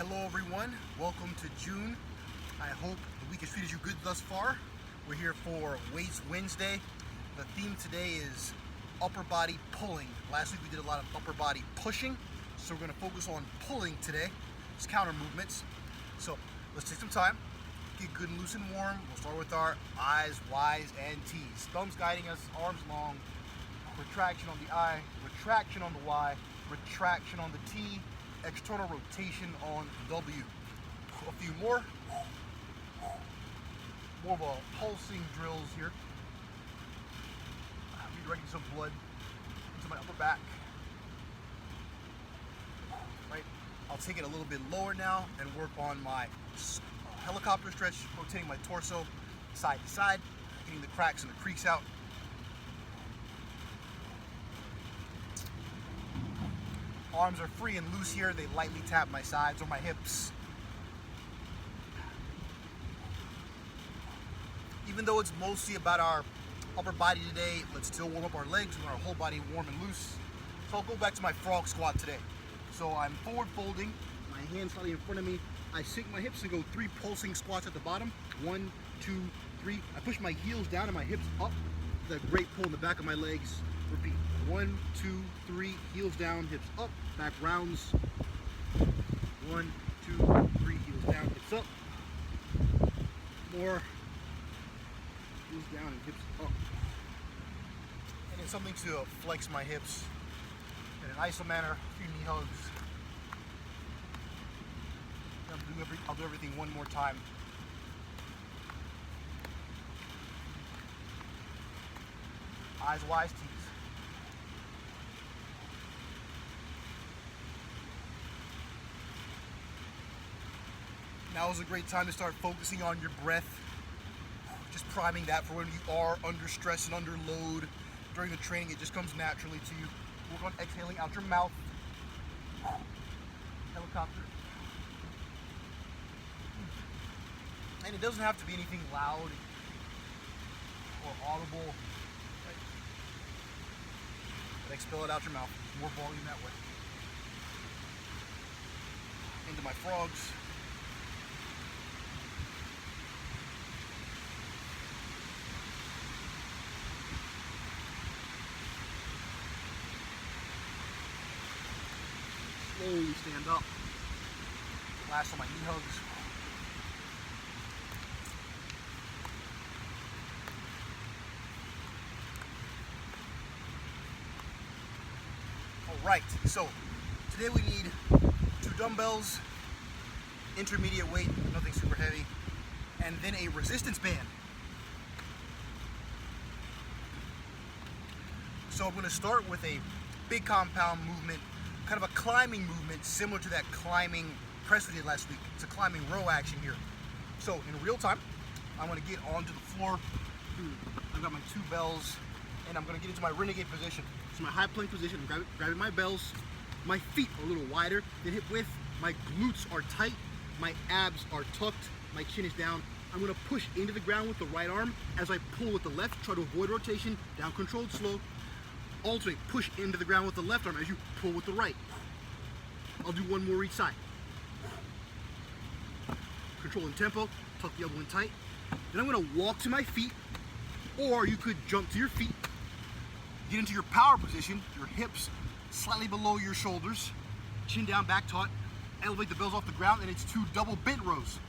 Hello everyone, welcome to June. I hope the week has treated you good thus far. We're here for Weights Wednesday. The theme today is upper body pulling. Last week we did a lot of upper body pushing, so we're going to focus on pulling today. It's counter movements. So let's take some time, get good and loose and warm. We'll start with our I's, Y's, and T's. Thumbs guiding us, arms long, retraction on the I, retraction on the Y, retraction on the T, external rotation on the W. A few more of a pulsing drills here. Redirecting some blood into my upper back. Right, I'll take it a little bit lower now and work on my helicopter stretch, rotating my torso side to side, getting the cracks and the creaks out. Arms are free and loose here. They lightly tap my sides or my hips. Even though it's mostly about our upper body today, let's still warm up our legs. We want our whole body warm and loose. So I'll go back to my frog squat today. So I'm forward folding, my hands slightly in front of me. I sink my hips and go 3 pulsing squats at the bottom. 1, 2, 3. I push my heels down and my hips up. The great pull in the back of my legs. Repeat. 1, 2, 3, heels down, hips up, back rounds. 1, 2, 3, heels down, hips up. More. Heels down and hips up. And then something to flex my hips in an iso manner, a few knee hugs. I'll do everything one more time. I's, Y's, T's. Now is a great time to start focusing on your breath. Just priming that for when you are under stress and under load. During the training, it just comes naturally to you. Work on exhaling out your mouth. Helicopter. And it doesn't have to be anything loud or audible. Right? But expel it out your mouth. More volume that way. Into my frogs. Slowly stand up. Last on my knee hugs. Alright, so today we need 2 dumbbells, intermediate weight, nothing super heavy, and then a resistance band. So I'm going to start with a big compound movement, kind of a climbing movement similar to that climbing press we did last week. It's a climbing row action here. So in real time, I'm going to get onto the floor. I've got my 2 bells, and I'm going to get into my renegade position. So my high plank position, I'm grabbing my bells. My feet are a little wider than hip width. My glutes are tight. My abs are tucked. My chin is down. I'm going to push into the ground with the right arm as I pull with the left. Try to avoid rotation. Down controlled, slow. Alternate, push into the ground with the left arm as you pull with the right. I'll do 1 more each side. Controlling tempo, tuck the elbow in tight. Then I'm going to walk to my feet, or you could jump to your feet. Get into your power position, your hips slightly below your shoulders, chin down, back taut, elevate the bells off the ground, and it's 2 double bent rows.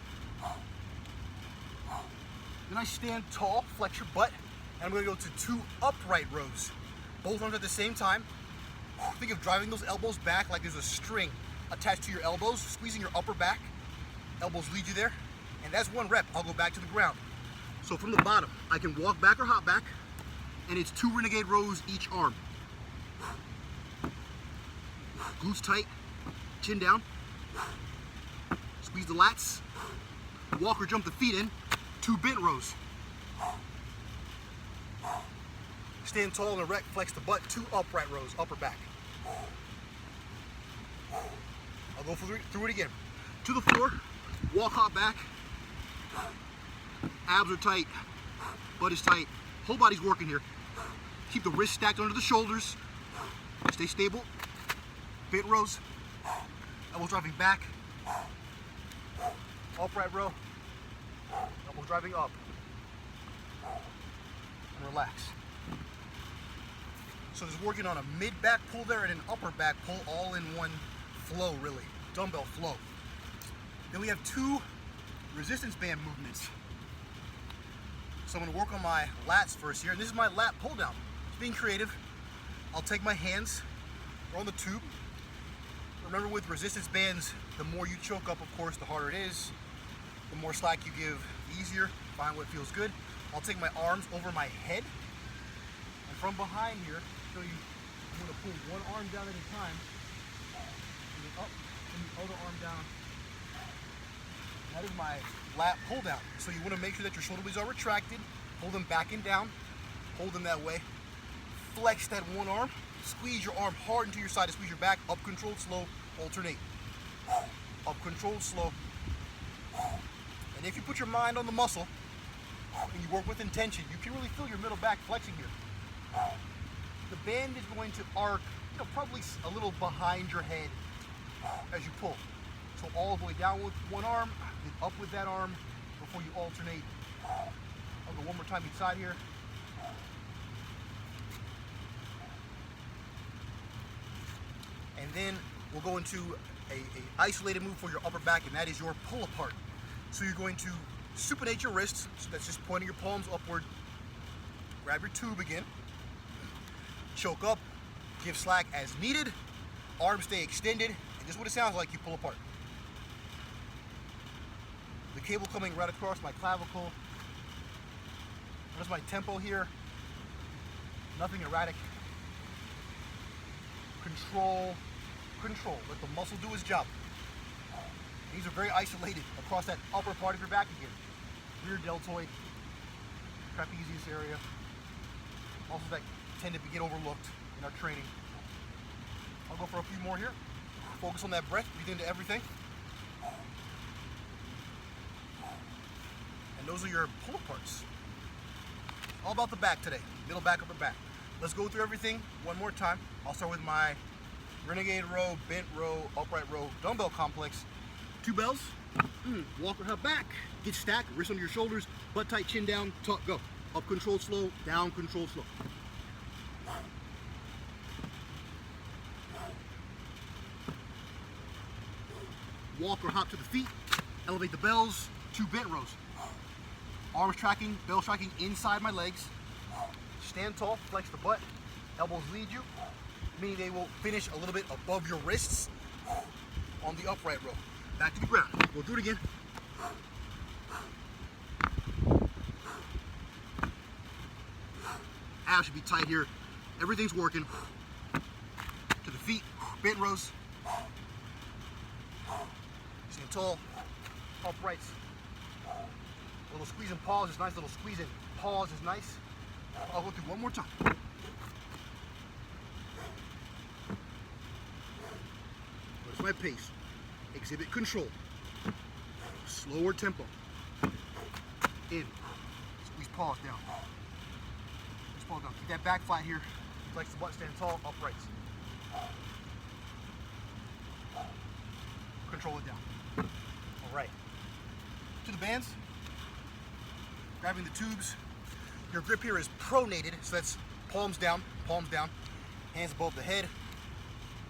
Then I stand tall, flex your butt, and I'm going to go to 2 upright rows. Both arms at the same time. Think of driving those elbows back like there's a string attached to your elbows, squeezing your upper back. Elbows lead you there, and that's 1 rep. I'll go back to the ground. So from the bottom, I can walk back or hop back, and it's 2 renegade rows each arm. Glutes tight, chin down. Squeeze the lats. Walk or jump the feet in. 2 bent rows. Stand tall and erect, flex the butt, 2 upright rows, upper back. I'll go through it again. To the floor, walk, hop back. Abs are tight, butt is tight, whole body's working here. Keep the wrists stacked under the shoulders. Stay stable. Bent rows. Elbows driving back. upright row, elbow driving up, and relax. So just working on a mid back pull there and an upper back pull all in one flow, really, dumbbell flow. Then we have 2 resistance band movements. So I'm gonna work on my lats first here, and this is my lat pull down. Just being creative. I'll take my hands, they're on the tube. Remember, with resistance bands, the more you choke up, of course, the harder it is. The more slack you give, the easier. Find what feels good. I'll take my arms over my head, and from behind here, show you, I'm gonna pull one arm down at a time, and then up, and the other arm down. That is my lat pull down. So you wanna make sure that your shoulder blades are retracted, pull them back and down, hold them that way. Flex that one arm, squeeze your arm hard into your side to squeeze your back, up controlled, slow, alternate. Up controlled, slow. And if you put your mind on the muscle and you work with intention, you can really feel your middle back flexing here. The band is going to arc, probably a little behind your head as you pull. So all the way down with one arm, then up with that arm before you alternate. I'll go one more time each side here. And then we'll go into a isolated move for your upper back, and that is your pull apart. So you're going to supinate your wrists, so that's just pointing your palms upward. Grab your tube again. Choke up, give slack as needed. Arms stay extended, and just what it sounds like, you pull apart. The cable coming right across my clavicle. That's my tempo here. Nothing erratic. Control, control. Let the muscle do its job. These are very isolated across that upper part of your back again. Rear deltoid, trapezius area. Muscles that tend to get overlooked in our training. I'll go for a few more here. Focus on that breath, breathe into everything. And those are your pull aparts. All about the back today. Middle back, upper back. Let's go through everything one more time. I'll start with my renegade row, bent row, upright row, dumbbell complex. 2 bells, walk or hop back, get stacked, wrists under your shoulders, butt tight, chin down, tuck, go. Up control slow, down control slow. Walk or hop to the feet, elevate the bells, 2 bent rows. Arms tracking, bells tracking inside my legs. Stand tall, flex the butt, elbows lead you, meaning they will finish a little bit above your wrists on the upright row. Back to the ground. We'll do it again. Abs should be tight here. Everything's working. To the feet, bent rows. Stand tall, uprights. A little squeeze and pause is nice. Little squeeze and pause is nice. I'll go through one more time. Where's my pace? Exhibit control. Slower tempo. In. Squeeze pause down. Squeeze pause down. Keep that back flat here. Flex the butt, stand tall, uprights. Control it down. All right. To the bands. Grabbing the tubes. Your grip here is pronated, so that's palms down, hands above the head.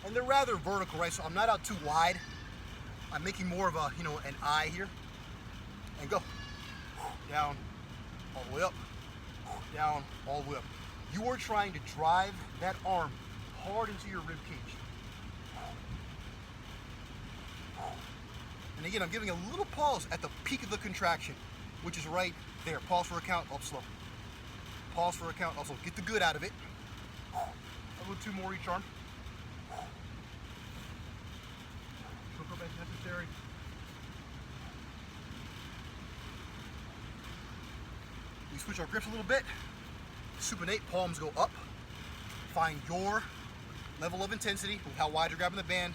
And they're rather vertical, right? So I'm not out too wide. I'm making more of a, an eye here. And go. Down, all the way up. Down, all the way up. You are trying to drive that arm hard into your rib cage. And again, I'm giving a little pause at the peak of the contraction, which is right there. Pause for a count, up slow. Pause for a count, also get the good out of it. I'll go 2 more each arm. Choke up as necessary. We switch our grips a little bit. Supinate, palms go up. Find your level of intensity with how wide you're grabbing the band.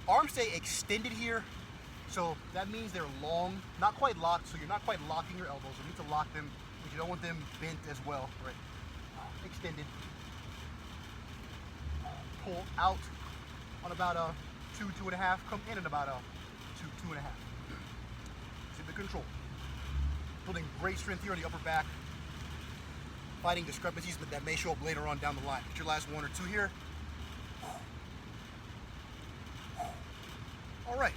Arms stay extended here, so that means they're long, not quite locked, so you're not quite locking your elbows. You need to lock them, but you don't want them bent as well, right? Extended. Pull out on about a 2, 2.5, come in at about a 2, 2.5. See the control. Building great strength here on the upper back. Fighting discrepancies that may show up later on down the line. Get your last 1 or 2 here. All right.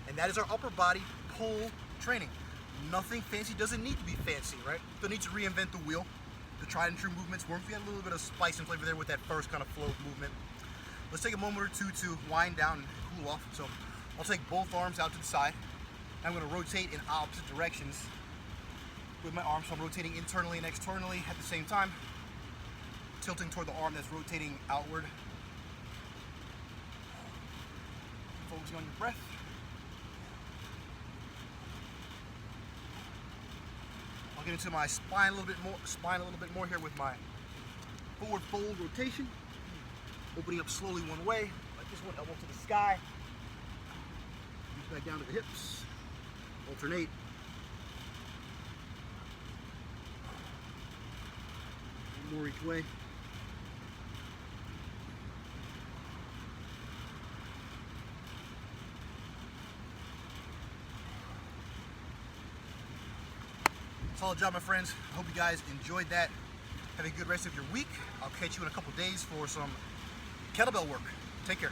And that is our upper body pull training. Nothing fancy, doesn't need to be fancy, right? Don't need to reinvent the wheel. The tried and true movements work. We had a little bit of spice and flavor there with that first kind of flow movement. Let's take a moment or two to wind down and cool off. So I'll take both arms out to the side. I'm going to rotate in opposite directions with my arms. So I'm rotating internally and externally at the same time, tilting toward the arm that's rotating outward. Focusing on your breath. I'll get into my spine a little bit more here with my forward fold rotation. Opening up slowly one way, like this one, elbow to the sky. Reach back down to the hips. Alternate. One more each way. Solid job, my friends. I hope you guys enjoyed that. Have a good rest of your week. I'll catch you in a couple days for some kettlebell work. Take care.